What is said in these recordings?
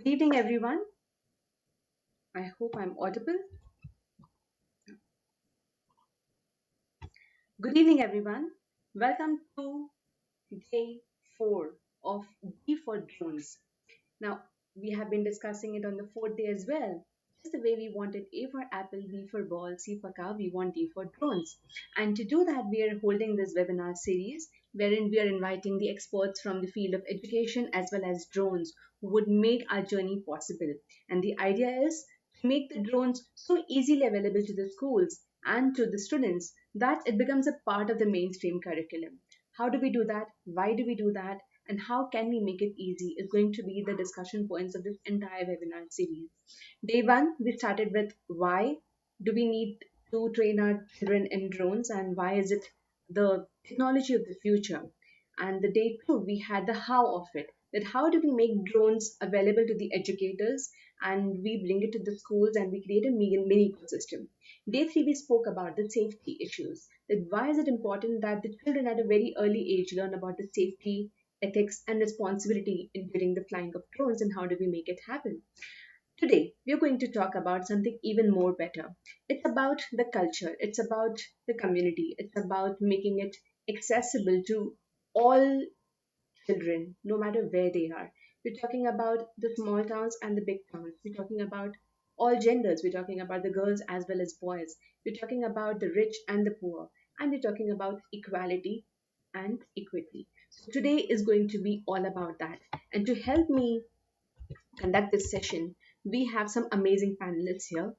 Good evening, everyone. I hope I'm audible. Good evening, everyone. Welcome to day 4 of D for Drones. Now, we have been discussing it on the fourth day as well. Just the way we wanted A for apple, B for ball, C for cow, we want D for drones. And to do that, we are holding this webinar series wherein we are inviting the experts from the field of education as well as drones who would make our journey possible. And the idea is to make the drones so easily available to the schools and to the students that it becomes a part of the mainstream curriculum. How do we do that? Why do we do that? And how can we make it easy is going to be the discussion points of this entire webinar series. Day 1, we started with why do we need to train our children in drones and why is it the technology of the future. And the day 2, we had the how of it, that how do we make drones available to the educators and we bring it to the schools and we create a mini ecosystem. Day 3, we spoke about the safety issues, that why is it important that the children at a very early age learn about the safety, ethics, and responsibility in during the flying of drones and how do we make it happen. Today, we are going to talk about something even more better. It's about the culture, it's about the community, it's about making it accessible to all children, no matter where they are. We're talking about the small towns and the big towns. We're talking about all genders. We're talking about the girls as well as boys. We're talking about the rich and the poor. And we're talking about equality and equity. So today is going to be all about that. And to help me conduct this session, we have some amazing panelists here.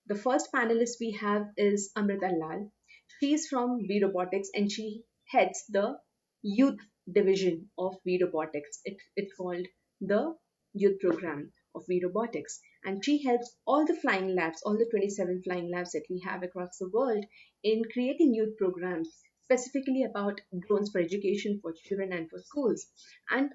The first panelist we have is Amrita Lal. She is from We Robotics and she heads the youth division of We Robotics. It's called the youth program of We Robotics. And she helps all the flying labs, all the 27 flying labs that we have across the world in creating youth programs specifically about drones for education for children and for schools and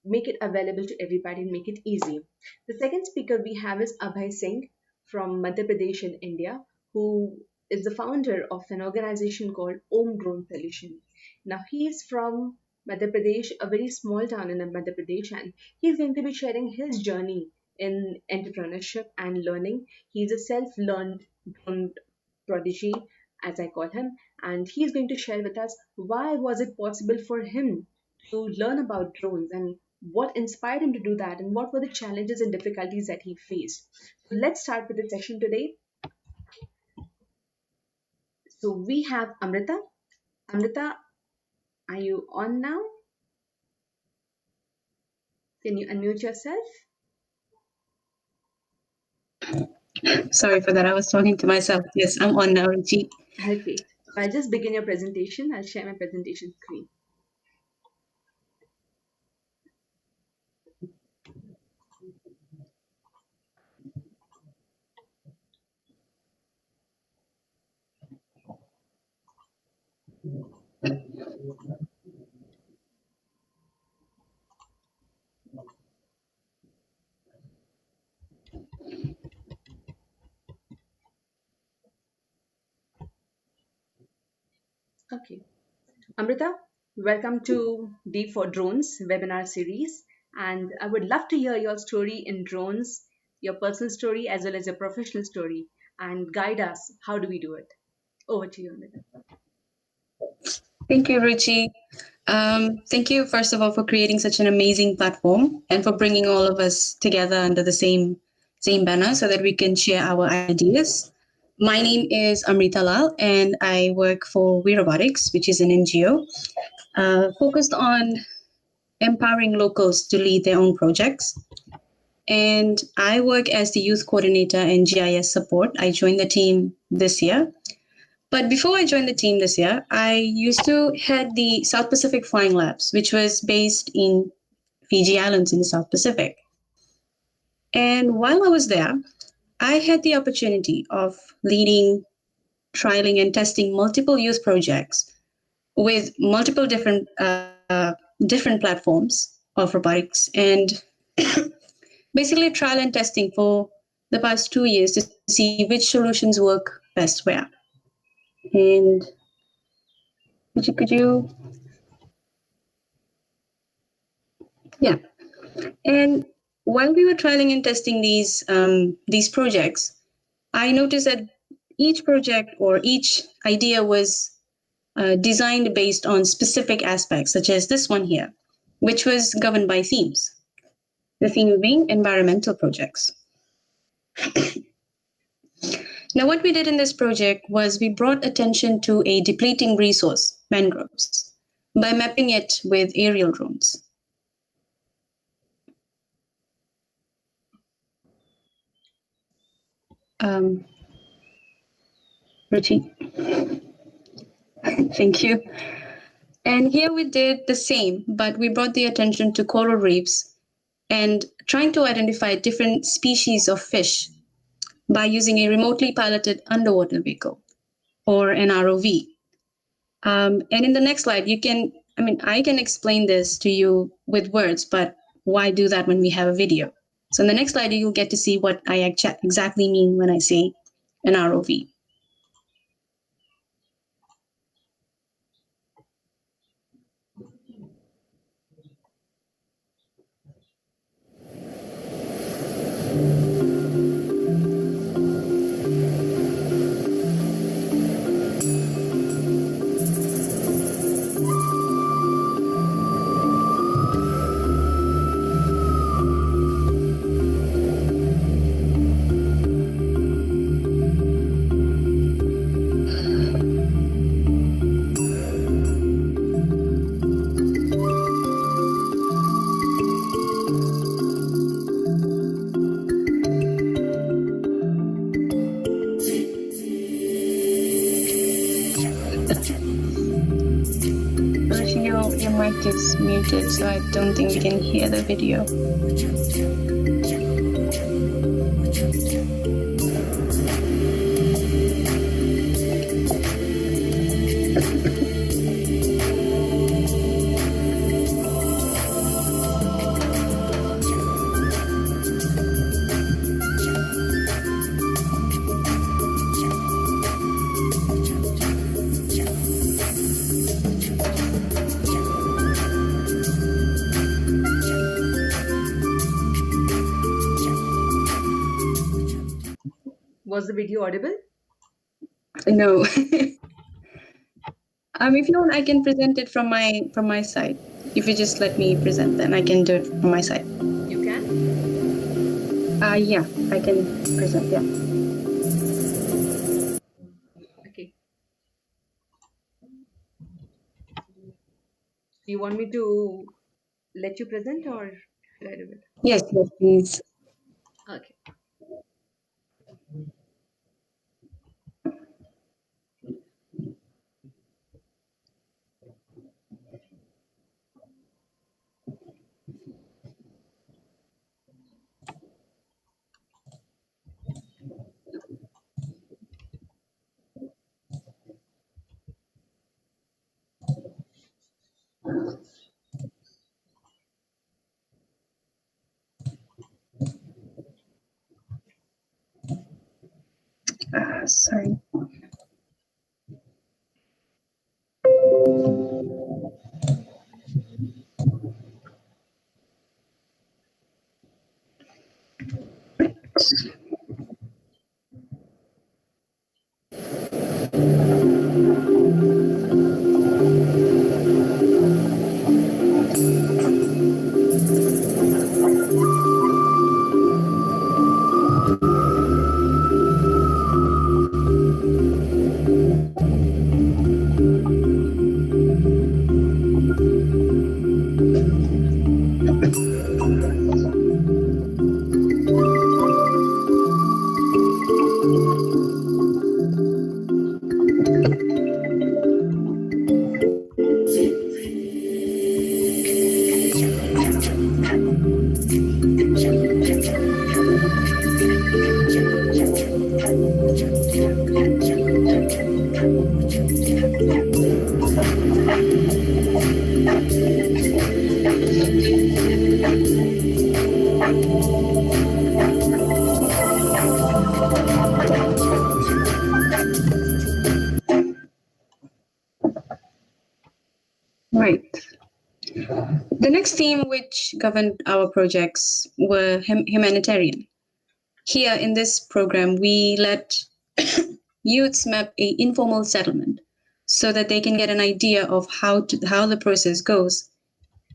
make it available to everybody and make it easy. The second speaker we have is Abhay Singh from Madhya Pradesh in India, who is the founder of an organization called Om Drone Solutions. Now, he is from Madhya Pradesh, a very small town in Madhya Pradesh, and he's going to be sharing his journey in entrepreneurship and learning. He's a self learned drone prodigy, as I call him, and he's going to share with us why was it possible for him to learn about drones and what inspired him to do that and what were the challenges and difficulties that he faced. So let's start with the session today. So we have Amrita. Amrita, are you on now? Can you unmute yourself? Sorry for that. I was talking to myself. Yes, I'm on now, Ruchi. Okay. So I'll just begin your presentation. I'll share my presentation screen. Okay. Amrita, welcome to D for Drones webinar series. And I would love to hear your story in drones, your personal story as well as your professional story, and guide us. How do we do it? Over to you, Amrita. Thank you, Ruchi. Thank you, first of all, for creating such an amazing platform and for bringing all of us together under the same banner so that we can share our ideas. My name is Amrita Lal, and I work for We Robotics, which is an NGO focused on empowering locals to lead their own projects. And I work as the youth coordinator and GIS support. I joined the team this year. But before I joined the team this year, I used to head the South Pacific Flying Labs, which was based in Fiji Islands in the South Pacific. And while I was there, I had the opportunity of leading, trialing, and testing multiple youth projects with multiple different platforms of robotics, and basically trial and testing for the past 2 years to see which solutions work best where. And could you yeah. And while we were trialing and testing these projects, I noticed that each project or each idea was designed based on specific aspects, such as this one here, which was governed by themes. The theme being environmental projects. Now, what we did in this project was we brought attention to a depleting resource, mangroves, by mapping it with aerial drones. Richie. Thank you. And here we did the same, but we brought the attention to coral reefs and trying to identify different species of fish by using a remotely piloted underwater vehicle or an ROV. And in the next slide, I can explain this to you with words, but why do that when we have a video? So in the next slide, you'll get to see what I exactly mean when I say an ROV. Your mic is muted, so I don't think we can hear the video. Was the video audible? No. If you want, I can present it from my side. If you just let me present, then I can do it from my side. You can? Yeah, I can present. Yeah. Okay. Do you want me to let you present or should I do it? Yes, please. Okay. Sorry. Right. The next theme which governed our projects were humanitarian. Here in this program, we let youths map a informal settlement so that they can get an idea of how the process goes.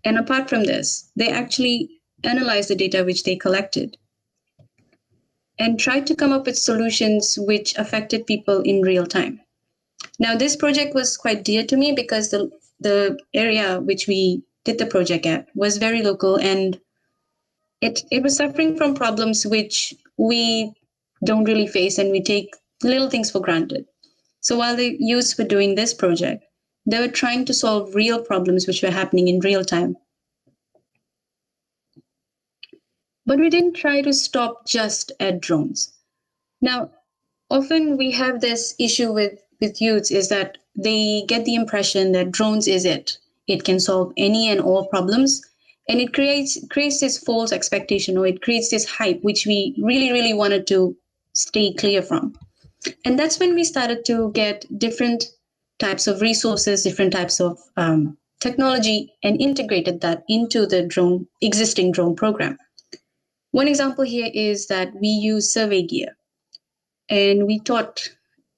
And apart from this, they actually analyzed the data which they collected and tried to come up with solutions which affected people in real time. Now, this project was quite dear to me because the area which we did the project at was very local, and it was suffering from problems which we don't really face, and we take little things for granted. So while the youths were doing this project, they were trying to solve real problems which were happening in real time. But we didn't try to stop just at drones. Now, often we have this issue with youths is that they get the impression that drones is it. It can solve any and all problems. And it creates this false expectation, or it creates this hype, which we really, really wanted to stay clear from. And that's when we started to get different types of resources, different types of technology, and integrated that into the existing drone program. One example here is that we use survey gear, and we taught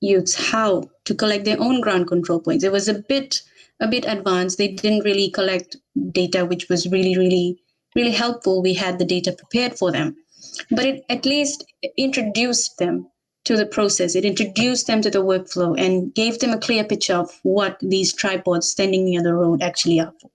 youths how to collect their own ground control points. It was a bit advanced. They didn't really collect data, which was really, really, really helpful. We had the data prepared for them, but it at least introduced them to the process. It introduced them to the workflow and gave them a clear picture of what these tripods standing near the road actually are for.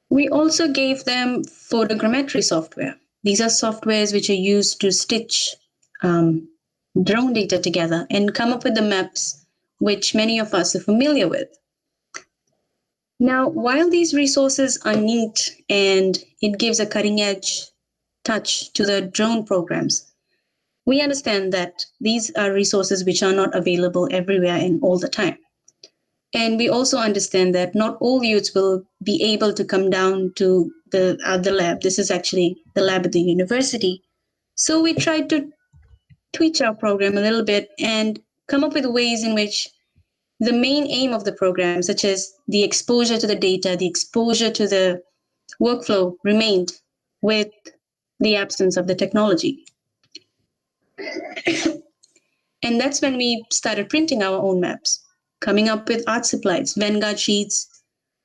We also gave them photogrammetry software. These are softwares which are used to stitch drone data together and come up with the maps which many of us are familiar with. Now, while these resources are neat and it gives a cutting edge touch to the drone programs, we understand that these are resources which are not available everywhere and all the time. And we also understand that not all youths will be able to come down to the lab. This is actually the lab at the university. So we tried to tweak our program a little bit and come up with ways in which the main aim of the program, such as the exposure to the data, the exposure to the workflow, remained with the absence of the technology. And that's when we started printing our own maps, coming up with art supplies, Vanguard sheets,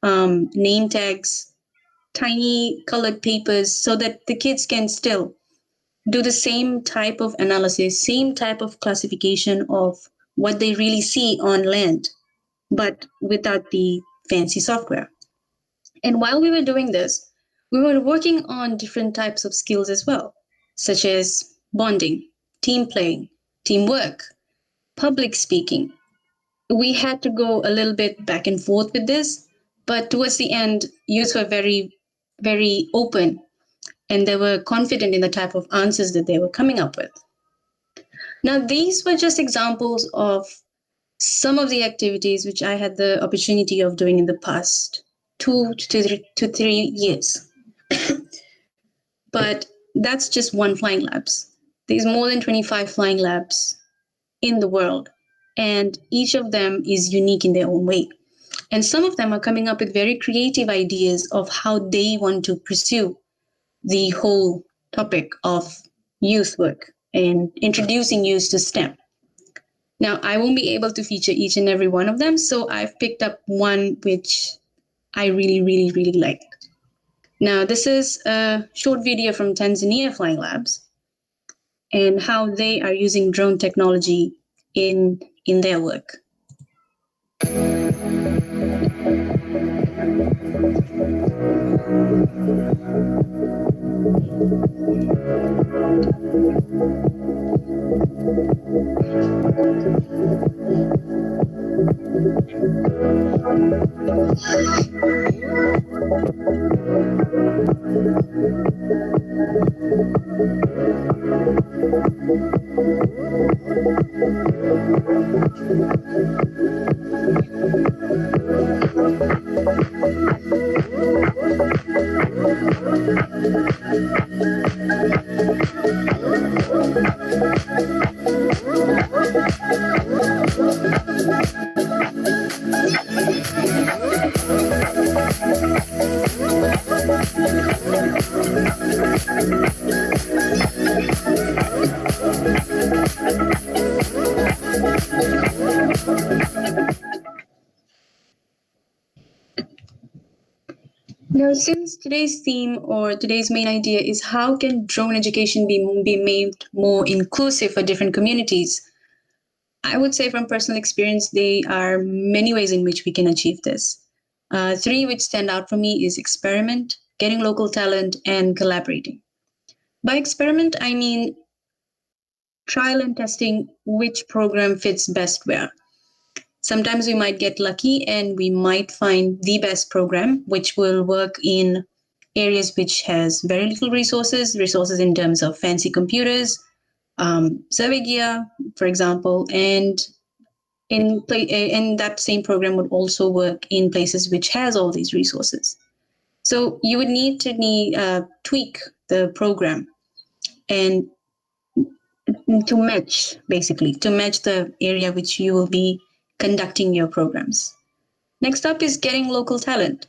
name tags, tiny colored papers, so that the kids can still do the same type of analysis, same type of classification of what they really see on land, but without the fancy software. And while we were doing this, we were working on different types of skills as well, such as bonding, team playing, teamwork, public speaking. We had to go a little bit back and forth with this, but towards the end, youths were very, very open, and they were confident in the type of answers that they were coming up with. Now, these were just examples of some of the activities which I had the opportunity of doing in the past 2 to 3 years. But that's just one flying labs. There's more than 25 flying labs in the world, and each of them is unique in their own way. And some of them are coming up with very creative ideas of how they want to pursue the whole topic of youth work and introducing youth to STEM. Now, I won't be able to feature each and every one of them, so I've picked up one which I really, really, really liked. Now, this is a short video from Tanzania Flying Labs and how they are using drone technology in their work. Now, since today's theme or today's main idea is how can drone education be made more inclusive for different communities, I would say from personal experience, there are many ways in which we can achieve this. Three which stand out for me is experiment, getting local talent, and collaborating. By experiment, I mean trial and testing which program fits best where. Sometimes we might get lucky and we might find the best program which will work in areas which has very little resources in terms of fancy computers, survey gear, for example, and and that same program would also work in places which has all these resources. So you would need tweak the program and to match, basically to match the area which you will be conducting your programs. Next up is getting local talent.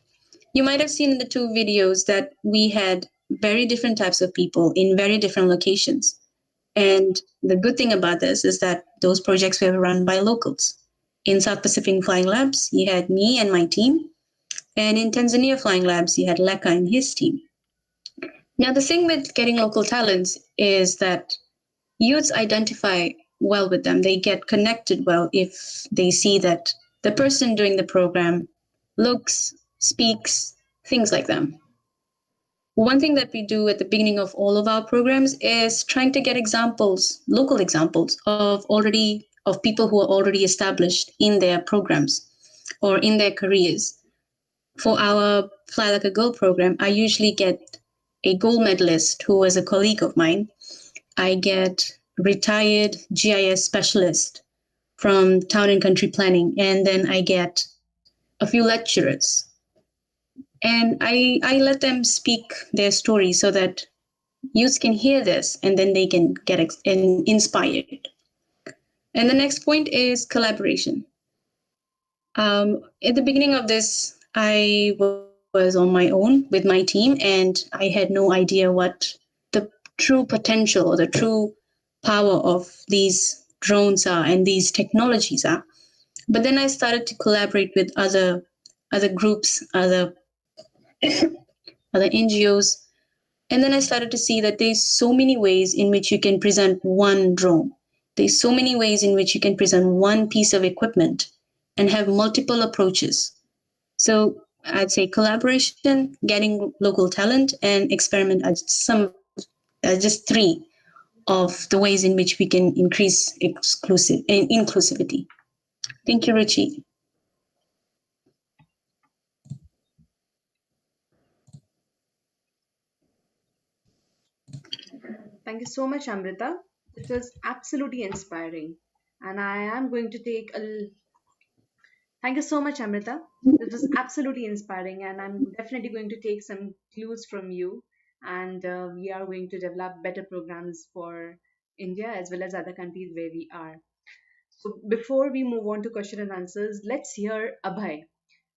You might have seen in the two videos that we had very different types of people in very different locations. And the good thing about this is that those projects were run by locals. In South Pacific Flying Labs, you had me and my team. And in Tanzania Flying Labs, you had Leka and his team. Now, the thing with getting local talents is that youths identify well with them. They get connected well if they see that the person doing the program looks, speaks, things like them. One thing that we do at the beginning of all of our programs is trying to get examples, local examples of people who are already established in their programs or in their careers. For our Fly Like a Girl program, I usually get a gold medalist who was a colleague of mine. I get retired GIS specialist from town and country planning, and then I get a few lecturers. And I let them speak their story so that youth can hear this and then they can get inspired. And the next point is collaboration. At the beginning of this, I was on my own with my team, and I had no idea what the true potential or the true power of these drones are and these technologies are. But then I started to collaborate with other groups, other NGOs, and then I started to see that there's so many ways in which you can present one drone. There's so many ways in which you can present one piece of equipment and have multiple approaches. So I'd say collaboration, getting local talent, and experiment are just three of the ways in which we can increase inclusivity. Thank you, Ruchi. Thank you so much, Amrita. It was absolutely inspiring. And I am going to take a Thank you so much, Amrita. This was absolutely inspiring, and I'm definitely going to take some clues from you. And we are going to develop better programs for India as well as other countries where we are. So, before we move on to question and answers, let's hear Abhay.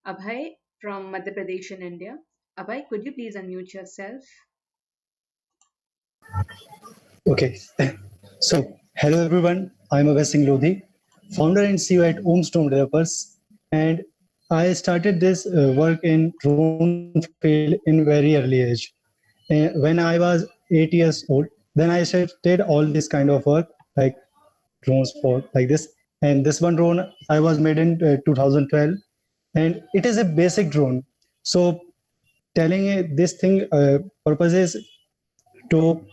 Abhay from Madhya Pradesh in India. Abhay, could you please unmute yourself? Okay. So, hello everyone. I'm Abhay Singh Lodhi, founder and CEO at Omstone Developers. And I started this work in drone field in very early age. When I was 8 years old, then I started all this kind of work, like drones for like this. And this one drone I was made in 2012, and it is a basic drone. So, telling this thing purpose is to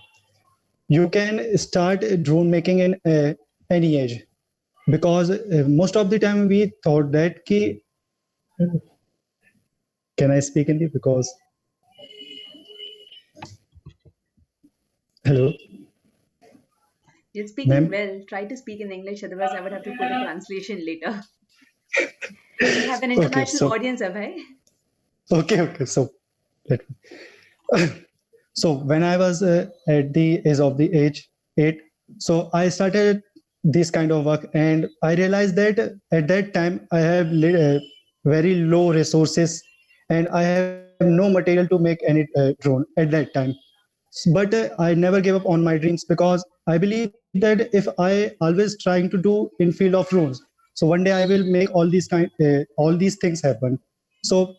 you can start drone making in any age, because most of the time we thought that can I speak in the because hello You're speaking ma'am. well. Try to speak in English, otherwise, I would have to put a translation later. We have an Okay, international so audience, Abhay. okay, so let me. So when I was at the age of the age 8, so I started this kind of work, and I realized that at that time I have very low resources, and I have no material to make any drone at that time. But I never gave up on my dreams, because I believe that if I always trying to do in field of drones, So one day I will make all these things happen. So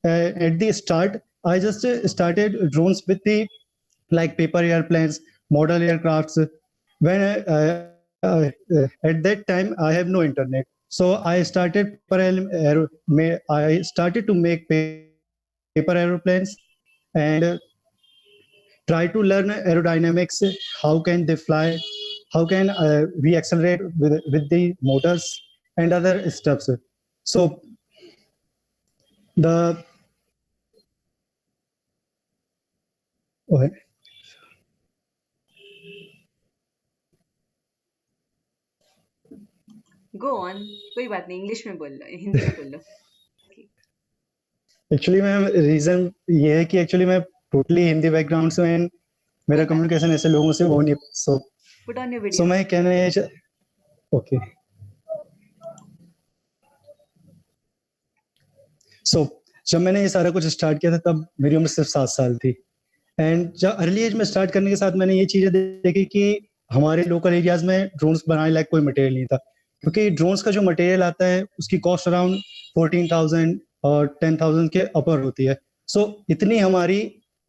at the start, I just started drones with the like paper airplanes, model aircrafts. When at that time I have no internet, so I started I started to make paper aeroplanes and try to learn aerodynamics. How can they fly? How can we accelerate with the motors and other stuffs? So the okay. Go on, कोई बात नहीं, English में बोल लो, हिंदी में बोल लो। Actually ma'am reason ये है कि एक्चुअली मैं टोटली हिंदी बैकग्राउंड से हूँ and मेरा कोई बात कम्युनिकेशन ऐसे लोगों से हो नहीं so put on your so video. मैं कहना ये ओके सो जब मैंने ये सारा कुछ स्टार्ट किया था तब मेरी उम्र सिर्फ 7 साल थी एंड जब अर्ली एज में स्टार्ट करने के साथ मैंने ये चीजें देखी कि हमारे लोकल एरियाज में ड्रोन्स बनाने लायक कोई मटेरियल नहीं था, क्योंकि ड्रोन्स का जो मटेरियल आता है उसकी कॉस्ट अराउंड 14,000 और 10,000 के अपर होती है। सो इतनी हमारी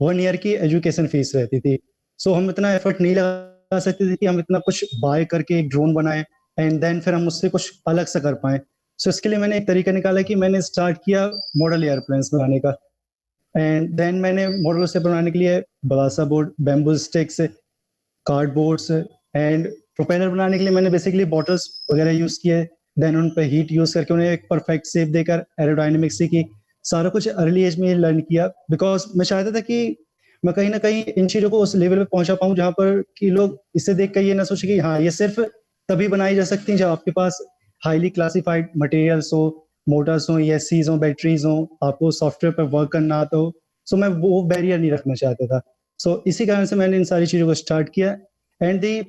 1 ईयर की एजुकेशन फीस रहती थी। सो हम इतना एफर्ट नहीं लगा सकते थे कि हम इतना कुछ बाय करके एक ड्रोन बनाए एंड देन फिर हम उससे कुछ अलग से कर पाए। सो इसके लिए मैंने एक तरीका निकाला कि मैंने स्टार्ट किया मॉडल एयरप्लेन्स बनाने का एंड देन मैंने मॉडल से बनाने के लिए balsa board, bamboo sticks, cardboards and propeller बनाने के लिए मैंने बेसिकली बॉटल्स वगैरह यूज किए। देन उन पे हीट यूज करके उन्हें एक परफेक्ट शेप देकर एरोडायनेमिक्स सीखी। सारा कुछ अर्ली एज में लर्न किया बिकॉज मैं चाहता था कि मैं कहीं ना कहीं इन चीजों को उस लेवल पे पहुंचा पाऊं जहां पर कि लोग इसे देख कर ये ना सोचे कि हाँ ये सिर्फ तभी बनाई जा सकती है जब आपके पास हाईली क्लासिफाइड मटेरियल्स हो, मोटर्स हो, ESCs हो, बैटरीज हो, आपको सॉफ्टवेयर पर वर्क करना आता हो। सो मैं वो बैरियर नहीं रखना चाहता था। सो इसी कारण से मैंने इन सारी चीजों को स्टार्ट किया एंड दी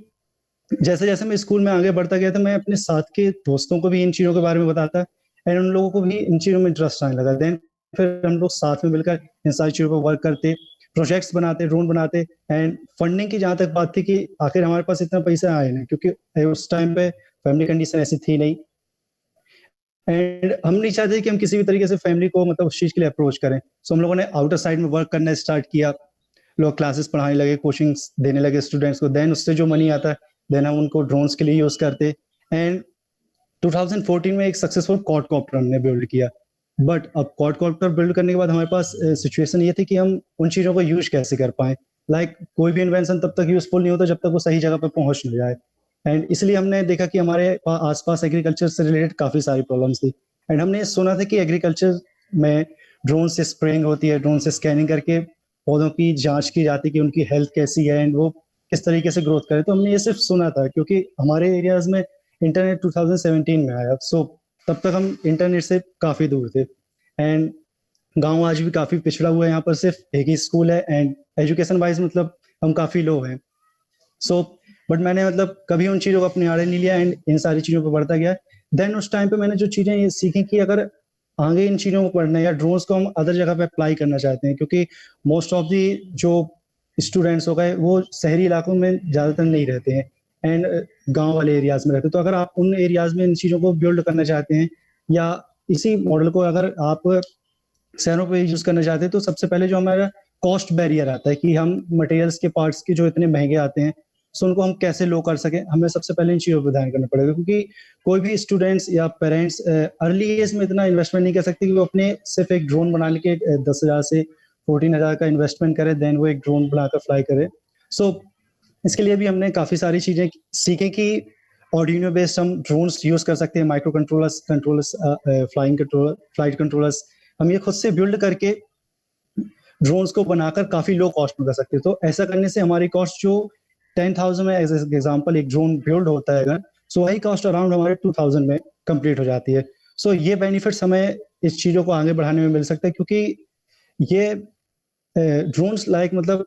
जैसे जैसे मैं स्कूल में आगे बढ़ता गया था मैं अपने साथ के दोस्तों को भी इन चीजों के बारे में बताता एंड उन लोगों को भी इन चीजों में इंटरेस्ट आने लगा। देन फिर हम लोग साथ में मिलकर इन सारी चीजों पर वर्क करते, प्रोजेक्ट्स बनाते, ड्रोन बनाते एंड फंडिंग की जहां तक बात थी कि आखिर हमारे पास इतना पैसा आया नहीं क्योंकि उस टाइम पे फैमिली कंडीशन ऐसी थी नहीं एंड हम नहीं चाहते कि हम किसी भी तरीके से फैमिली को मतलब उस चीज के लिए अप्रोच करें। सो हम लोगों ने आउटर साइड में वर्क करना स्टार्ट किया, लोग क्लासेस पढ़ाने लगे, कोचिंग्स देने लगे स्टूडेंट्स को। देन उससे जो मनी आता है देन हम उनको ड्रोन्स के लिए यूज करते एंड 2014 में एक सक्सेसफुल क्वाडकॉप्टर हमने बिल्ड किया। बट अब क्वाडकॉप्टर बिल्ड करने के बाद हमारे पास सिचुएशन ये थी कि हम उन चीजों को यूज कैसे कर पाए। लाइक कोई भी इन्वेंशन तब तक यूजफुल नहीं होता जब तक वो सही जगह पर पहुंच न जाए एंड इसलिए हमने देखा कि हमारे आसपास एग्रीकल्चर से रिलेटेड काफी सारी प्रॉब्लम्स थी एंड हमने सुना था कि एग्रीकल्चर में ड्रोन से स्प्रेइंग होती है, ड्रोन से स्कैनिंग करके पौधों की जांच की जाती है कि उनकी हेल्थ कैसी है एंड वो किस तरीके से ग्रोथ करे। तो हमने ये सिर्फ सुना था क्योंकि हमारे एरियाज में इंटरनेट 2017 में आया। सो तब तक हम इंटरनेट से काफी दूर थे एंड गांव आज भी काफी पिछड़ा हुआ है, यहाँ पर सिर्फ एक ही स्कूल है एंड एजुकेशन वाइज मतलब हम काफी लो हैं। सो बट मैंने मतलब कभी उन चीजों को अपने आड़े नहीं लिया एंड इन सारी चीजों पर बढ़ता गया। देन उस टाइम पे मैंने जो चीजें ये सीखी कि अगर आगे इन चीजों को पढ़ना है या ड्रोन्स को हम अदर जगह पे अप्लाई करना चाहते हैं क्योंकि मोस्ट ऑफ दी जो स्टूडेंट्स हो गए वो शहरी इलाकों में ज्यादातर नहीं रहते हैं एंड गांव वाले एरियाज में रहते हैं। तो अगर आप उन एरियाज में इन चीजों को बिल्ड करना चाहते हैं या इसी मॉडल को अगर आप शहरों पे यूज करना चाहते हैं तो सबसे पहले जो हमारा कॉस्ट बैरियर आता है कि हम मटेरियल्स के पार्ट्स के जो इतने महंगे आते हैं सो उनको हम कैसे लो कर सकें, हमें सबसे पहले इन चीजों पर ध्यान करना पड़ेगा क्योंकि कोई भी स्टूडेंट्स या पेरेंट्स अर्ली एज में इतना इन्वेस्टमेंट नहीं कर सकते कि वो अपने सिर्फ एक ड्रोन बनाने के 10,000 से 14,000 का इन्वेस्टमेंट करे देन वो एक ड्रोन बनाकर फ्लाई करे। सो इसके लिए भी हमने काफी सारी चीजें सीखें कि ऑर्डिनो बेस्ड हम ड्रोन्स यूज कर सकते हैं, माइक्रो कंट्रोलर्स, फ्लाइट कंट्रोलर्स हम ये खुद से बिल्ड करके ड्रोन्स को बनाकर काफी लो कॉस्ट में कर सकते हैं। तो ऐसा करने से हमारी कॉस्ट जो 10,000 में एज एग्जाम्पल एक ड्रोन बिल्ड होता है अगर सो वही कॉस्ट अराउंड हमारे 2,000 में कंप्लीट हो जाती है। सो ये बेनिफिट्स हमें इस चीजों को आगे बढ़ाने में मिल सकता है क्योंकि ये ड्रोन्स लाइक मतलब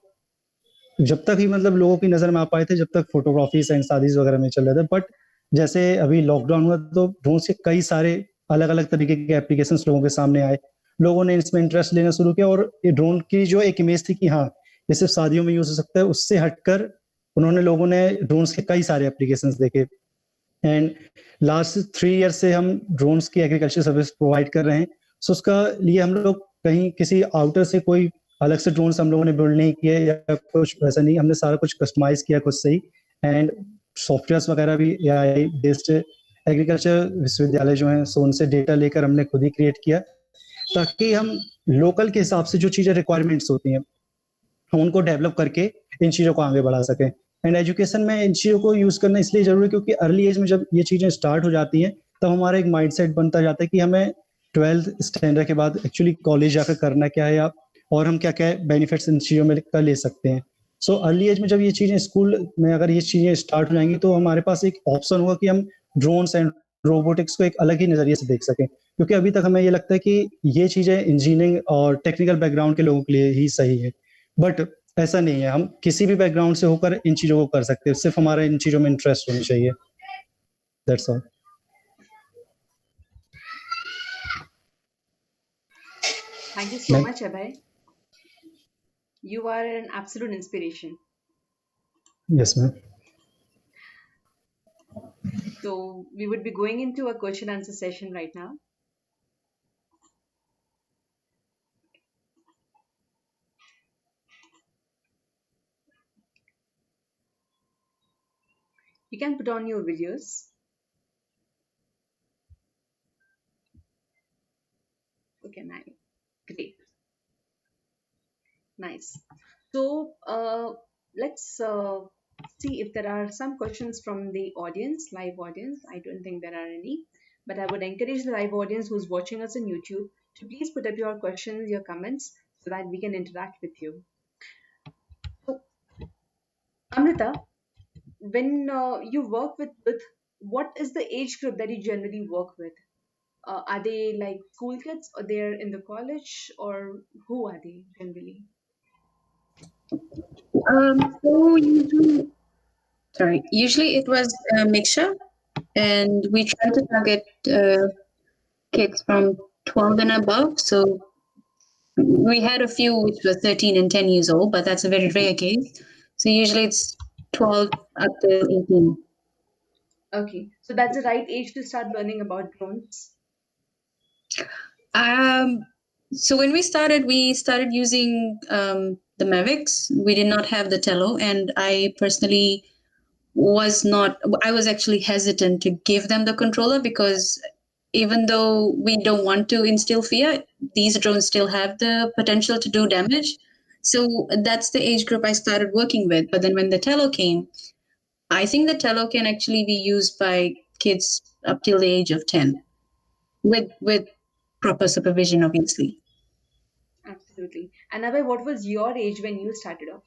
जब तक ही मतलब लोगों की नजर में आ पाए थे जब तक फोटोग्राफीज एंड शादीज वगैरह में चल रहे थे। बट जैसे अभी लॉकडाउन हुआ तो ड्रोन्स के कई सारे अलग अलग तरीके के एप्लीकेशंस लोगों के सामने आए, लोगों ने इसमें इंटरेस्ट लेना शुरू किया और ये ड्रोन की जो एक इमेज थी कि हाँ ये सिर्फ शादियों में यूज हो सकता है उससे हटकर उन्होंने लोगों ने ड्रोन्स के कई सारे एप्लीकेशंस देखे एंड लास्ट 3 ईयर से हम ड्रोन्स की एग्रीकल्चर सर्विस प्रोवाइड कर रहे हैं. सो उसका लिए हम लोग कहीं किसी आउटर से कोई अलग से ड्रोन्स हम लोगों ने बिल्ड नहीं किए या कुछ वैसा नहीं. हमने सारा कुछ कस्टमाइज किया खुद से ही. एंड सॉफ्टवेयर वगैरह भी एआई बेस्ड एग्रीकल्चर विश्वविद्यालय जो हैं सो उनसे डेटा लेकर हमने खुद ही क्रिएट किया, ताकि हम लोकल के हिसाब से जो चीज़ें रिक्वायरमेंट्स होती हैं हम उनको डेवलप करके इन चीज़ों को आगे बढ़ा सकें. एंड एजुकेशन में इन चीज़ों को यूज़ करना इसलिए ज़रूरी है क्योंकि अर्ली एज में जब ये चीज़ें स्टार्ट हो जाती हैं तब हमारा एक माइंडसेट बनता जाता है कि हमें 12th स्टैंडर्ड के बाद एक्चुअली कॉलेज जाकर करना क्या है, या और हम क्या क्या बेनिफिट्स इन चीज़ों में का ले सकते हैं. सो अर्ली एज में जब ये चीज़ें स्कूल में अगर ये चीज़ें स्टार्ट हो जाएंगी तो हमारे पास एक ऑप्शन होगा कि हम ड्रोन्स एंड रोबोटिक्स को एक अलग ही नज़रिए से देख सकें, क्योंकि अभी तक हमें ये लगता है कि ये चीज़ें इंजीनियरिंग और टेक्निकल बैकग्राउंड के लोगों के लिए ही सही है. बट ऐसा नहीं है, हम किसी भी बैकग्राउंड से होकर इन चीज़ों को कर सकते हैं, सिर्फ हमारा इन चीज़ों में इंटरेस्ट होनी चाहिए. That's all. Thank you so much, Abhay. You are an absolute inspiration. Yes ma'am. So we would be going into a question answer session right now. You can put on your videos. Okay, nice. Great. Nice. So let's see if there are some questions from the audience, live audience. I don't think there are any, but I would encourage the live audience who's watching us on YouTube to please put up your questions, your comments, so that we can interact with you. So, Amrita, when you work with what is the age group that you generally work with? Are they like school kids, or they're in the college, or who are they generally? So usually it was a mixture, and we try to target kids from 12 and above. So we had a few which were 13 and 10 years old, but that's a very rare case. So usually it's 12 up to 18. Okay, so that's the right age to start learning about drones. So when we started using the Mavics. We did not have the Tello, and I personally I was actually hesitant to give them the controller because even though we don't want to instill fear, these drones still have the potential to do damage. So that's the age group I started working with. But then when the Tello came, I think the Tello can actually be used by kids up till the age of 10 with proper supervision, obviously. Absolutely. And Abhay, what was your age when you started off?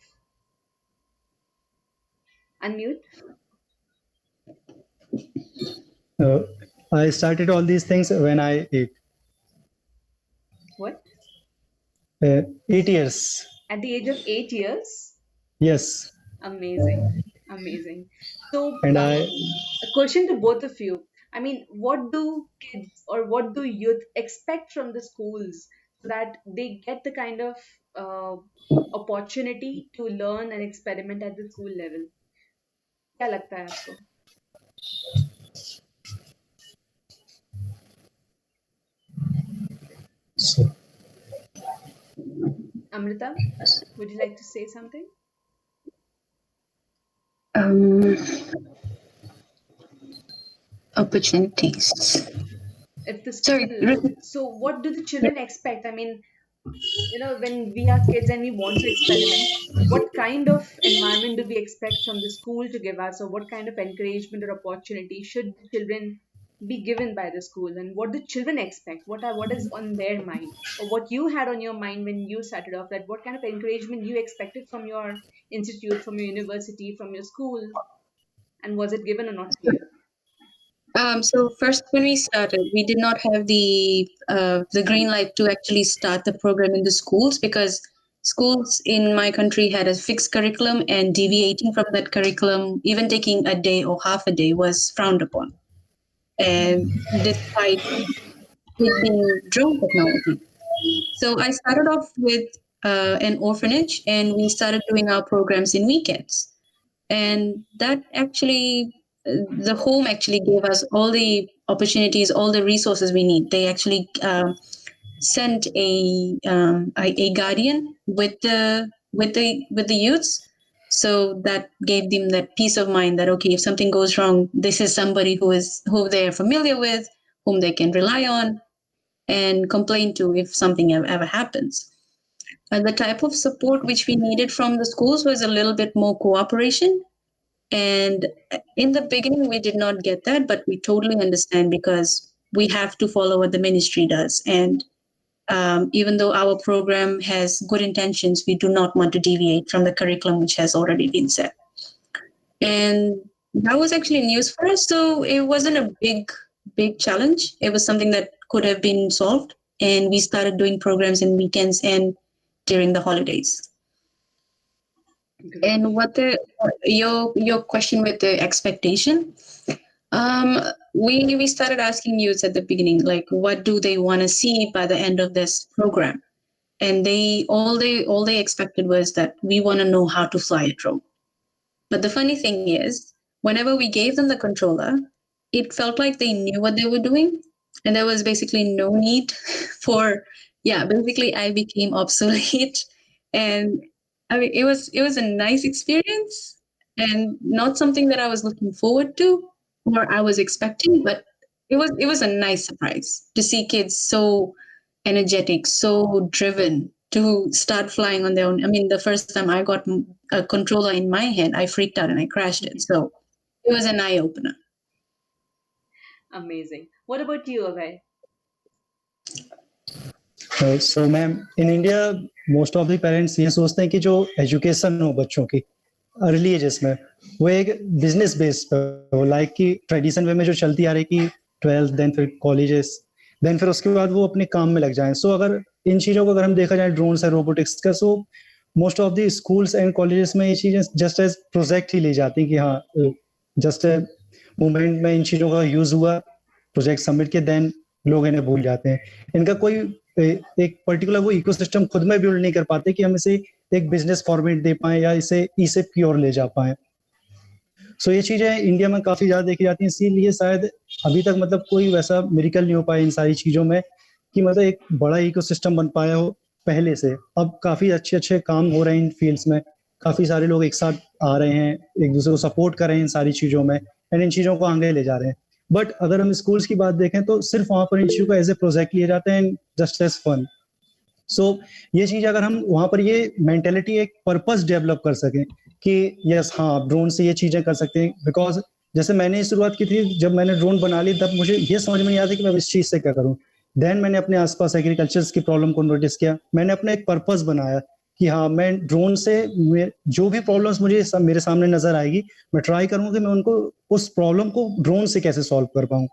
Unmute. I started all these things when I 8. What? 8 years. At the age of 8 years? Yes. Amazing. Amazing. So, And I a question to both of you. I mean, what do kids or what do youth expect from the schools so that they get the kind of uh, opportunity to learn and experiment at the school level? क्या लगता है आपको? so Amrita, would you like to say something? Opportunities. If the Sorry, school, so what do the children expect? I mean, when we are kids and we want to experiment, what kind of environment do we expect from the school to give us, or what kind of encouragement or opportunity should the children be given by the school, and what do children expect? What is on their mind, or what you had on your mind when you started off? That what kind of encouragement you expected from your institute, from your university, from your school, and was it given or not to you? So first, when we started, we did not have the green light to actually start the program in the schools because schools in my country had a fixed curriculum, and deviating from that curriculum, even taking a day or half a day, was frowned upon. And despite it being drone technology, so I started off with an orphanage, and we started doing our programs in weekends, and that actually the home actually gave us all the opportunities, all the resources we need. They actually sent a guardian with the youths, so that gave them that peace of mind that okay, if something goes wrong, this is somebody who they're familiar with, whom they can rely on and complain to if something ever happens. And the type of support which we needed from the schools was a little bit more cooperation. And in the beginning, we did not get that, but we totally understand because we have to follow what the ministry does. And even though our program has good intentions, we do not want to deviate from the curriculum which has already been set. And that was actually news for us. So it wasn't a big challenge. It was something that could have been solved. And we started doing programs in weekends and during the holidays. Great. And what your question with the expectation, we started asking youths at the beginning, like, what do they want to see by the end of this program? And they expected was that we want to know how to fly a drone. But the funny thing is, whenever we gave them the controller, it felt like they knew what they were doing, and there was basically no need for. Yeah, basically, I became obsolete, and I mean, it was a nice experience, and not something that I was looking forward to or I was expecting, but it was a nice surprise to see kids so energetic, so driven to start flying on their own. I mean, the first time I got a controller in my hand, I freaked out and I crashed it. So it was an eye opener. Amazing. What about you, Abhay? So ma'am in India most of the parents ये सोचते हैं कि जो education हो बच्चों की early ages में वो एक बिजनेस बेस पे हो, लाइक कि ट्रेडिशन वे में जो चलती आ रही कि 12th देन फिर कॉलेजेस देन फिर उसके बाद वो अपने काम में लग जाएं. सो अगर इन चीज़ों को अगर हम देखा जाए ड्रोन्स है रोबोटिक्स का, so most of the schools and colleges में ये चीज़ें जस्ट एज प्रोजेक्ट ही ली जाती हैं कि हाँ जस्ट मूवमेंट में इन चीज़ों का यूज हुआ, प्रोजेक्ट सबमिट किए, देन लोग इन्हें भूल जाते हैं. इनका कोई एक पर्टिकुलर वो इकोसिस्टम खुद में बिल्ड नहीं कर पाते कि हम इसे एक बिजनेस फॉर्मेट दे पाए या इसे इसे की ओर ले जा पाए. सो ये चीजें इंडिया में काफी ज्यादा देखी जाती हैं, इसीलिए शायद अभी तक मतलब कोई वैसा मिरेकल नहीं हो पाया इन सारी चीजों में कि मतलब एक बड़ा इकोसिस्टम बन पाया हो पहले से. अब काफी अच्छे अच्छे काम हो रहे हैं इन फील्ड्स में, काफी सारे लोग एक साथ आ रहे हैं, एक दूसरे को सपोर्ट कर रहे हैं इन सारी चीजों में एंड इन चीजों को आगे ले जा रहे हैं. बट अगर हम स्कूल्स की बात देखें तो सिर्फ वहां पर इन चीजों को एज ए प्रोजेक्ट लिए जाते हैं जस्ट एज फन. सो ये चीज अगर हम वहां पर ये मेंटेलिटी एक पर्पस डेवलप कर सकें कि यस हाँ ड्रोन से ये चीजें कर सकते हैं, बिकॉज जैसे मैंने शुरुआत की थी जब मैंने ड्रोन बना ली तब मुझे ये समझ में नहीं आता कि मैं इस चीज से क्या करूं. देन मैंने अपने आसपास एग्रीकल्चर की प्रॉब्लम को नोटिस किया, मैंने अपना एक पर्पस बनाया कि हाँ मैं ड्रोन से जो भी प्रॉब्लम्स मुझे मेरे सामने नजर आएगी मैं ट्राई करूंगा कि मैं उनको उस प्रॉब्लम को ड्रोन से कैसे सॉल्व कर पाऊं.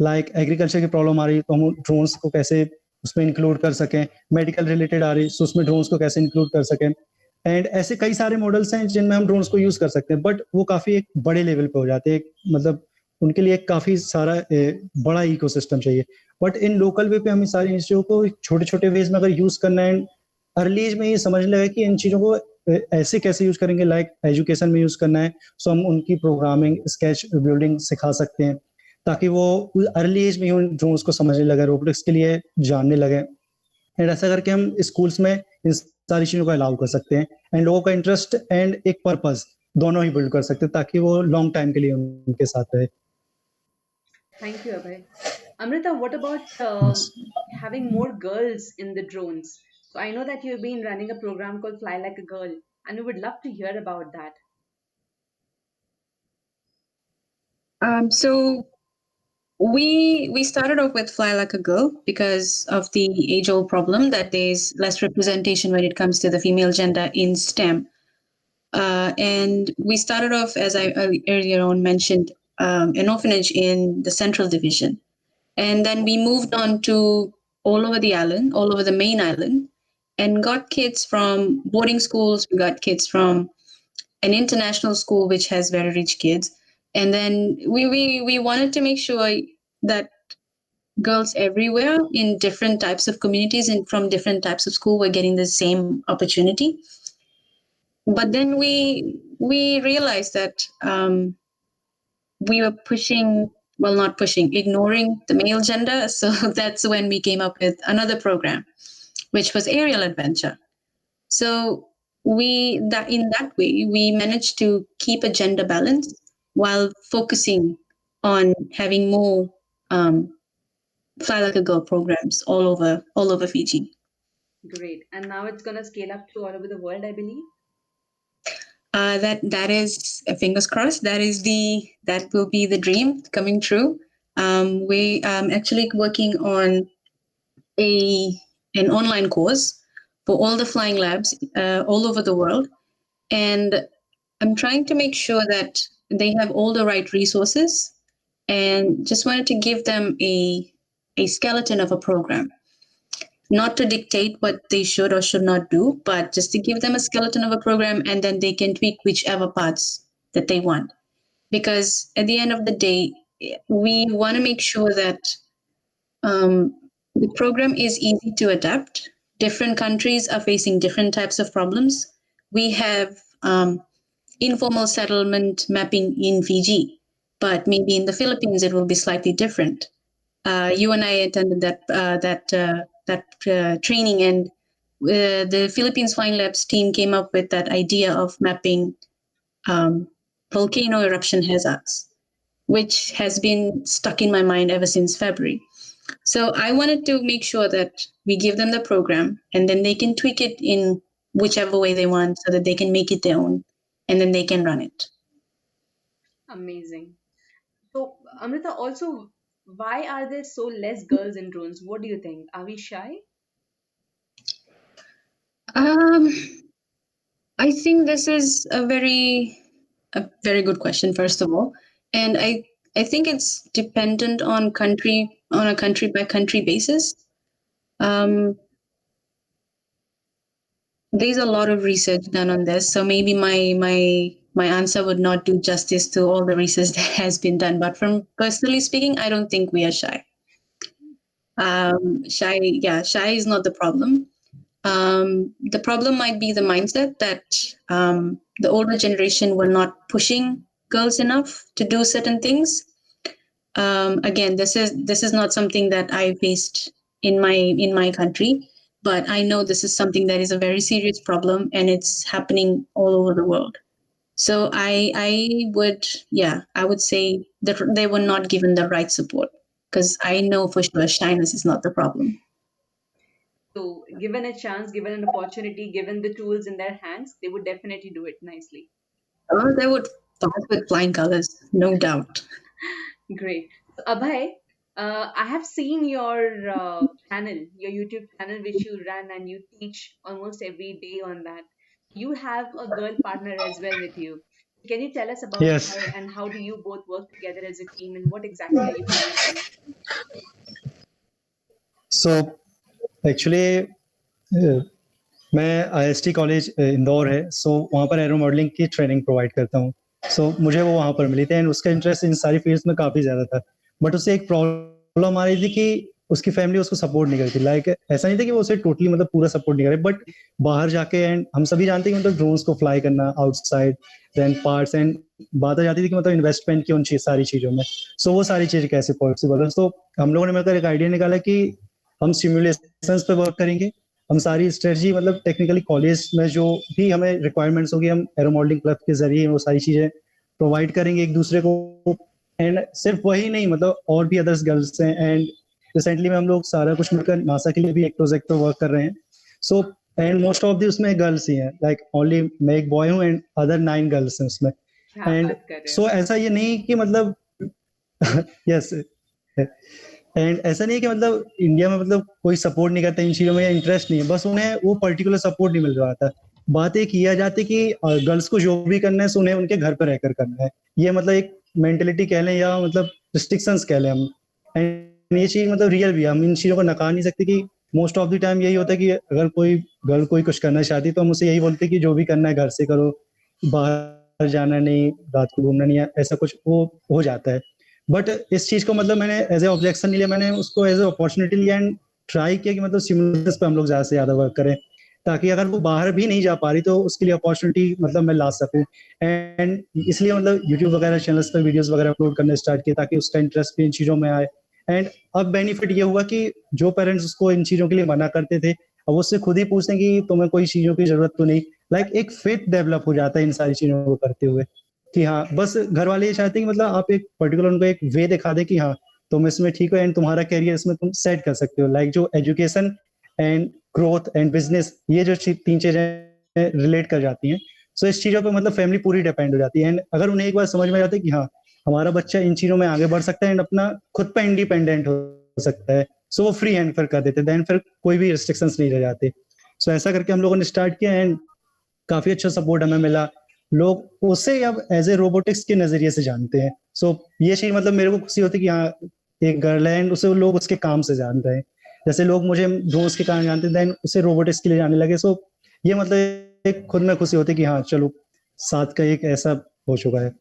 लाइक एग्रीकल्चर की प्रॉब्लम आ रही है तो हम ड्रोन्स को कैसे उसमें इंक्लूड कर सकें, मेडिकल रिलेटेड आ रही है तो उसमें ड्रोन्स को कैसे इंक्लूड कर सकें. एंड ऐसे कई सारे मॉडल्स हैं जिनमें हम ड्रोन्स को यूज कर सकते हैं, बट वो काफी एक बड़े लेवल पे हो जाते हैं, मतलब उनके लिए काफी सारा बड़ा इकोसिस्टम चाहिए. बट इन लोकल वे पे हम सारी चीजों को छोटे छोटे वेज में अगर यूज करना है, अर्ली एज में ये समझने लगे कि इन चीजों को ऐसे कैसे यूज करेंगे, लाइक एजुकेशन में यूज करना है सो हम उनकी प्रोग्रामिंग स्केच बिल्डिंग सिखा सकते हैं ताकि वो अर्ली एज में ही ड्रोन्स को समझने लगे, रोबोटिक्स के लिए जानने लगे. एंड ऐसा करके हम स्कूल्स में इन सारी चीजों को अलाउ कर सकते हैं एंड लोगों का इंटरेस्ट एंड एक पर्पस दोनों ही बिल्ड कर सकते हैं ताकि वो लॉन्ग टाइम के लिए उनके साथ रहे. Thank you, Abhay. Amrita, what about having more girls in the drones? So I know that you've been running a program called Fly Like a Girl, and we would love to hear about that. So we started off with Fly Like a Girl because of the age-old problem that there's less representation when it comes to the female gender in STEM. And we started off, as I earlier on mentioned, an orphanage in the Central Division. And then we moved on to all over the island, all over the main island, and got kids from boarding schools. We got kids from an international school, which has very rich kids. And then we wanted to make sure that girls everywhere in different types of communities and from different types of school were getting the same opportunity. But then we realized that we were ignoring the male gender. So that's when we came up with another program, which was aerial adventure. So in that way, we managed to keep a gender balance while focusing on having more Fly Like a Girl programs all over Fiji. Great. And now it's gonna scale up to all over the world, I believe. That is fingers crossed. That will be the dream coming true. We actually working on a an online course for all the flying labs all over the world, and I'm trying to make sure that they have all the right resources, and just wanted to give them a skeleton of a program, not to dictate what they should or should not do, but just to give them a skeleton of a program, and then they can tweak whichever parts that they want. Because at the end of the day, we want to make sure that um, the program is easy to adapt. Different countries are facing different types of problems. We have informal settlement mapping in Fiji, but maybe in the Philippines it will be slightly different. You and I attended that training, and the Philippines Flying Labs team came up with that idea of mapping um, volcano eruption hazards, which has been stuck in my mind ever since February. So I wanted to make sure that we give them the program, and then they can tweak it in whichever way they want, so that they can make it their own, and then they can run it. Amazing. So, Amrita, also, why are there so less girls in drones? What do you think? Are we shy? Um, I think this is a very good question, first of all, and I think it's dependent on a country by country basis. Um, there's a lot of research done on this, so maybe my answer would not do justice to all the research that has been done. But from personally speaking, I don't think we are shy. Shy is not the problem. The problem might be the mindset that the older generation were not pushing girls enough to do certain things. Again, this is not something that I faced in my country, but I know this is something that is a very serious problem, and it's happening all over the world. So I would say that they were not given the right support, because I know for sure shyness is not the problem. So, given a chance, given an opportunity, given the tools in their hands, they would definitely do it nicely. They would pass with flying colors, no doubt. Great. So, Abhay, I have seen your channel, your YouTube channel, which you run and you teach almost every day on that. You have a girl partner as well with you. Can you tell us about Yes. her and how do you both work together as a team and what exactly are you planning to do? So actually, uh, मैं IST college Indore है, सो वहाँ पर aero modelling की training provide करता हूँ. सो मुझे वो वहाँ पर मिली थी एंड उसका इंटरेस्ट इन सारी फील्ड्स में काफ़ी ज़्यादा था. बट उससे एक प्रॉब्लम आ रही थी कि उसकी फैमिली उसको सपोर्ट नहीं करती. लाइक ऐसा नहीं था कि वो उसे टोटली मतलब पूरा सपोर्ट नहीं करे, बट बाहर जाके एंड हम सभी जानते हैं कि मतलब ड्रोन्स को फ्लाई करना आउटसाइड देन पार्ट्स एंड बात आ जाती थी कि मतलब इन्वेस्टमेंट की उन सारी चीज़ों में. सो वो सारी चीज़ें कैसे पॉसिबल है. तो हम लोगों ने मिलकर एक आइडिया निकाला कि हम सिमुलेशंस पे वर्क करेंगे. हम सारी स्ट्रेटजी मतलब टेक्निकली कॉलेज में जो भी हमें रिक्वायरमेंट्स होगी हम एरो मॉडलिंग क्लब के जरिए वो सारी चीजें प्रोवाइड करेंगे एक दूसरे को. एंड सिर्फ वही नहीं, मतलब और भी अदर्स गर्ल्स हैं. एंड रिसेंटली में हम लोग सारा कुछ मिलकर नासा के लिए भी एक प्रोजेक्ट पे वर्क कर रहे हैं. So and most of the उसमें गर्ल्स ही हैं. लाइक ओनली मैं एक बॉय हूँ एंड अदर 9 गर्ल्स हैं उसमें. क्या एंड बात कर रहे हो? सो ऐसा ये नहीं कि मतलब यस एंड ऐसा नहीं है कि मतलब इंडिया में मतलब कोई सपोर्ट नहीं करता इन चीजों में या इंटरेस्ट नहीं है, बस उन्हें वो पर्टिकुलर सपोर्ट नहीं मिल रहा था. बात ये किया जाती कि गर्ल्स को जो भी करना है सो उन्हें उनके घर पर रहकर करना है. ये मतलब एक मेंटेलिटी कह लें या मतलब रिस्ट्रिक्शंस कह लें हम. एंड ये चीज मतलब रियल भी है, हम इन चीजों को नकार नहीं सकते कि मोस्ट ऑफ द टाइम यही होता है कि अगर कोई गर्ल कोई कुछ करना चाहती तो हम उसे यही बोलते हैं कि जो भी करना है घर से करो, बाहर जाना नहीं, रात को घूमना नहीं है, ऐसा कुछ वो हो जाता है. बट इस चीज को मतलब मैंने एज ए ऑब्जेक्शन नहीं लिया, मैंने उसको एज ए अपॉर्चुनिटी लिया एंड ट्राई किया कि मतलब सिमुलेशंस पे हम लोग ज्यादा से ज्यादा वर्क करें. ताकि अगर वो बाहर भी नहीं जा पा रही तो उसके लिए अपॉर्चुनिटी मतलब मैं ला सकूं। एंड इसलिए मतलब यूट्यूब वगैरह चैनल्स पर वीडियोस वगैरह अपलोड करने स्टार्ट किए ताकि उसका इंटरेस्ट भी इन चीज़ों में आए। एंड अब बेनिफिट ये हुआ कि जो पेरेंट्स उसको इन चीज़ों के लिए मना करते थे, अब उससे खुद ही पूछते हैं कि तुम्हें कोई चीज़ों की जरूरत तो नहीं। लाइक एक फेथ डेवलप हो जाता है इन सारी चीज़ों को करते हुए कि हाँ, बस घर वाले ये चाहते हैं कि मतलब आप एक पर्टिकुलर उनको एक वे दिखा दे कि हाँ, तुम इसमें ठीक हो एंड तुम्हारा करियर इसमें तुम सेट कर सकते हो। लाइक जो education and growth and business, ये जो तीन चीजें रिलेट कर जाती हैं, सो इस चीजों पे मतलब फैमिली पूरी डिपेंड हो जाती है। एंड अगर उन्हें एक बार समझ में जाता है कि हाँ, हमारा बच्चा इन चीजों में आगे बढ़ सकता है एंड अपना खुद पे इंडिपेंडेंट हो सकता है, सो वो फ्री हैंड फिर कर देते हैं, देन फिर कोई भी रिस्ट्रिक्शंस नहीं रह जाते। सो ऐसा करके हम लोगों ने स्टार्ट किया एंड काफी अच्छा सपोर्ट हमें मिला। लोग उसे अब एज ए रोबोटिक्स के नजरिए से जानते हैं। सो ये चीज मतलब मेरे को खुशी होती है कि हाँ, एक गर्ल है एंड उसे लोग उसके काम से जान रहे हैं। जैसे लोग मुझे दोस्त के कारण जानते थे उसे रोबोटिक्स के लिए जाने लगे। सो ये मतलब एक खुद में खुशी होती है कि हाँ चलो, साथ का एक ऐसा हो चुका है।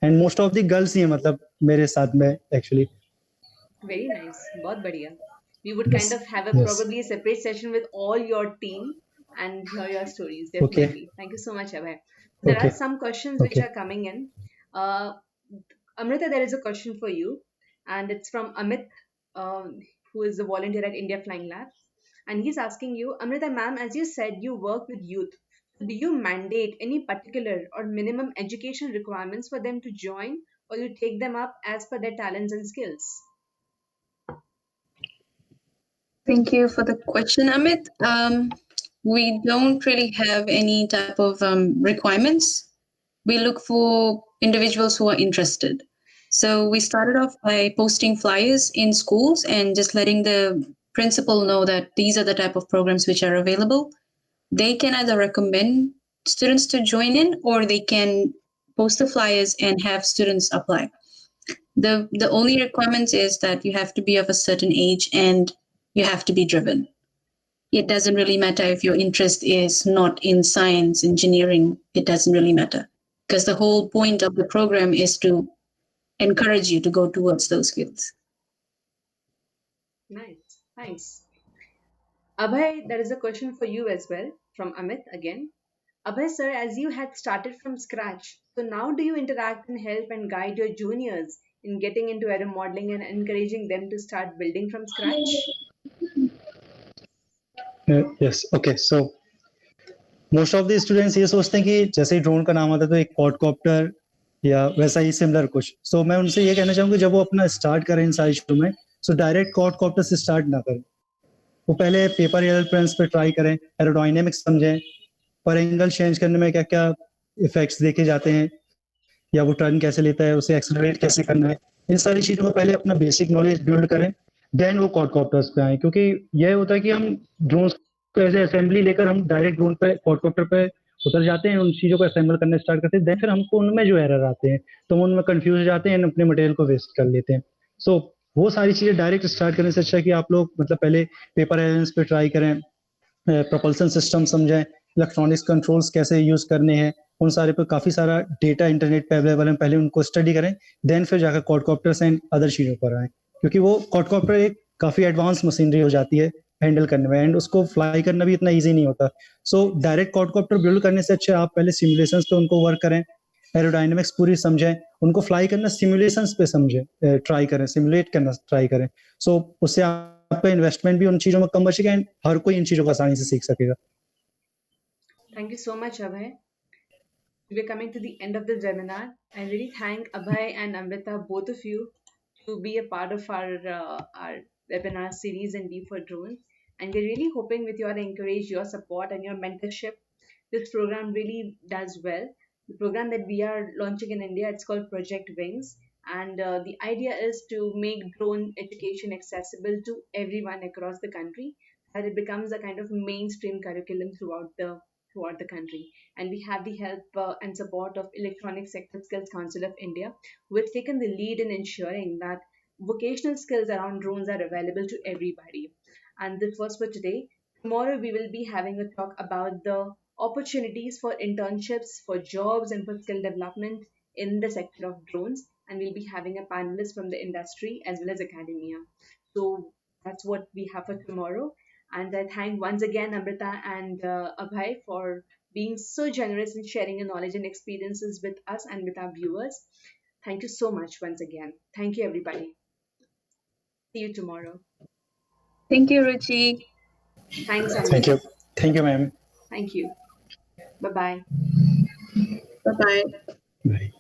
And most of the girls ही है मतलब मेरे साथ में एक्चुअली। Very nice. बहुत बढ़िया. We would yes, kind of have a yes, probably a separate session with all your team and hear your stories. Okay, Definitely. Thank you so much, Abhay. There are okay, some questions which okay, are coming in. Uh, Amrita, there is a question for you, and it's from Amit, who is a volunteer at India Flying Labs. And he's asking you, Amrita ma'am, as you said, you work with youth. Do you mandate any particular or minimum education requirements for them to join, or you take them up as per their talents and skills? Thank you for the question, Amit. We don't really have any type of requirements. We look for individuals who are interested. So we started off by posting flyers in schools and just letting the principal know that these are the type of programs which are available. They can either recommend students to join in or they can post the flyers and have students apply. The only requirement is that you have to be of a certain age and you have to be driven. It doesn't really matter if your interest is not in science, engineering, it doesn't really matter. Because the whole point of the program is to encourage you to go towards those fields. Nice. Thanks. Abhay, there is a question for you as well from Amit again. Abhay, sir, as you had started from scratch, so now do you interact and help and guide your juniors in getting into aero modeling and encouraging them to start building from scratch? Yes, okay. So most of the students ये सोचते हैं कि जैसे ही drone का नाम आता है तो एक क्वाडकॉप्टर या वैसा ही सिमिलर कुछ। सो मैं उनसे ये कहना चाहूंगा, जब वो अपना स्टार्ट करें इन सारी चीजों में, सो डायरेक्ट क्वाडकॉप्टर से स्टार्ट ना करें। वो पहले पेपर एयरप्लेन्स पे ट्राई करें, एरोडायनेमिक्स समझें, पर एंगल चेंज करने में क्या क्या इफेक्ट्स देखे जाते हैं, या वो टर्न कैसे लेता है, उसे एक्सेलरेट कैसे करना है, इन सारी चीजों को पहले अपना बेसिक नॉलेज बिल्ड करें, देन वो क्वाडकॉप्टर्स पे आए। क्योंकि यह होता है कि हम ड्रोन को एज असेंबली लेकर हम डायरेक्ट ड्रोन पे क्वाडकॉप्टर पे उतर जाते हैं, उन चीजों को असेंबल करना स्टार्ट करते हैं, देन फिर हमको उनमें जो एरर आते हैं तो हम उनमें कंफ्यूज हो जाते हैं, अपने मटेरियल को वेस्ट कर लेते हैं। सो वो सारी चीजें डायरेक्ट स्टार्ट करने से अच्छा है कि आप लोग मतलब पहले पेपर एलिमेंट्स पे ट्राई करें, प्रोपल्सन सिस्टम समझें, इलेक्ट्रॉनिक्स कंट्रोल्स कैसे यूज करने हैं, उन सारे पे काफी सारा डेटा इंटरनेट पे अवेलेबल है, पहले उनको स्टडी करें, देन फिर जाकर क्वाडकॉप्टर्स एंड अदर चीजों पर आए। क्योंकि वो क्वाडकॉप्टर एक काफी एडवांस मशीनरी हो जाती है हैंडल करने में, एंड उसको फ्लाई करना भी इतना ईजी नहीं होता। सो डायरेक्ट क्वाडकॉप्टर बिल्ड करने से अच्छा आप पहले सिमुलेशंस पे उनको वर्क करें, एरोडायनेमिक्स पूरी समझें, उनको फ्लाई करना सिमुलेशंस पे समझें, ट्राई करें, सिमुलेट करना ट्राई करें। सो उससे आपका इन्वेस्टमेंट भी उन चीजों में कम बचेगा एंड हर कोई इन चीजों को आसानी से सीख सकेगा। Thank you so much, Abhay. We're coming to the end of this webinar. I really thank Abhay and Amrita, both of you, to be a part of our webinar series and Be for Drones. And we're really hoping with your encourage, your support, and your mentorship, this program really does well. The program that we are launching in India, it's called Project Wings, and the idea is to make drone education accessible to everyone across the country, that it becomes a kind of mainstream curriculum throughout the country. And we have the help and support of Electronic Sector Skills Council of India, who has taken the lead in ensuring that vocational skills around drones are available to everybody. And this was for today. Tomorrow, we will be having a talk about the opportunities for internships, for jobs, and for skill development in the sector of drones. And we'll be having a panelist from the industry as well as academia. So that's what we have for tomorrow. And I thank once again Amrita and Abhay for being so generous in sharing your knowledge and experiences with us and with our viewers. Thank you so much once again. Thank you, everybody. See you tomorrow. Thank you, Ruchi. Thanks, Thank Amrita. you. Thank you, ma'am. Thank you. Bye bye. Bye bye. Bye.